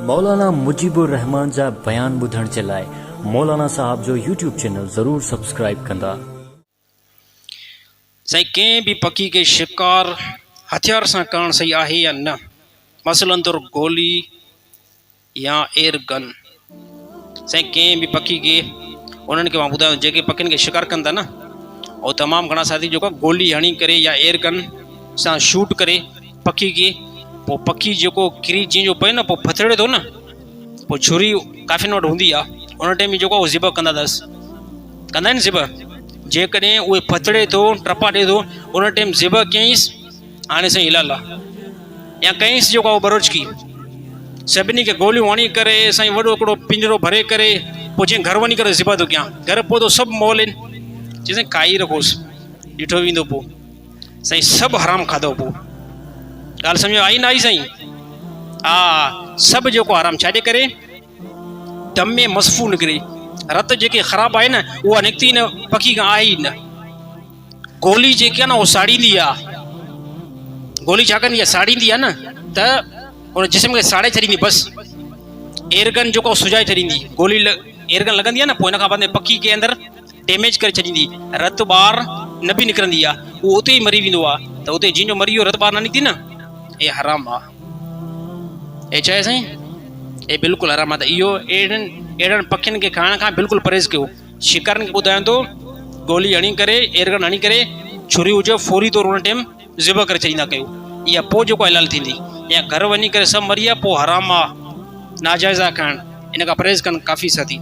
मौलाना मुजीबुर रहमान जा बयान ॿुधण जे लाइ मौलाना साहब जो यूट्यूब चैनल ज़रूर सब्सक्राइब कंदा। साईं कंहिं बि पखी के शिकार हथियार सां करणु सही आहे या न, मसलन तौर गोली या एयर गन। साईं कंहिं बि पखी के उन्हनि खे मां ॿुधायां जेके पखियुनि खे शिकार कनि था न, उहो तमामु घणा साथी जेको गोली हणी करे या एयर गन सां शूट करे पखी खे, पोइ पखी जेको किरी जंहिंजो पए न, पोइ फथड़े थो न, पोइ छुरी काफ़ियुनि वटि हूंदी आहे, उन टाइम जेको उहो ज़िब कंदा अथसि, कंदा आहिनि ज़िब। जेकॾहिं उहे फथड़े थो टपा ॾिए थो, उन टाइम ज़िब कयईंसि हाणे साईं हिलाला, या कयईंसि जेको बरोचकी, सभिनी खे गोलियूं हणी करे साईं वॾो हिकिड़ो पिंजरो भरे करे पोइ जीअं घर वञी करे ज़िब थो कयां, घर पहुतो सभु मॉल आहिनि, चई साईं काई रखोसि ॾिठो वेंदो, पोइ साईं सभु हराम खाधो। पोइ ॻाल्हि सम्झो आई न आई साईं? हा, सभु जेको हराम छाजे करे, दम में मसफ़ू निकिरे, रत जेके ख़राबु आहे न उहा निकिती न, पखी खां आहे ई न। गोली जेकी आहे न उहो साड़ींदी आहे, गोली छा कंदी आहे, साड़ींदी आहे न, त उन जिस्म खे साड़े छॾींदी बसि। एयरगन जेको सुॼाए छॾींदी, गोली एयरगन लॻंदी आहे न, पोइ हिन खां बाद पखी के अंदरि डैमेज करे छॾींदी, रत ॿाहिरि न बि निकिरंदी आहे, उहो उते ई मरी वेंदो आहे। त उते जंहिंजो मरी वियो रत ॿाहिरि न निकिती न, हे हराम आहे। हे चए साईं, हे बिल्कुलु हराम आहे। त इहो अहिड़नि पखियुनि खे खाइण खां बिल्कुलु परहेज़ कयो। शिकारनि खे ॿुधायां थो, गोली हणी करे एयरगन हणी करे छुरी हुजे फौरी तौर उन टाइम ज़िब करे छॾींदा कयो, इहा पोइ जेको हलाल थींदी। या घर वञी करे सभु मरी आहे, पोइ हराम आहे, नाजाइज़ आहे खाइणु, इन खां परहेज़ कनि काफ़ी साथी।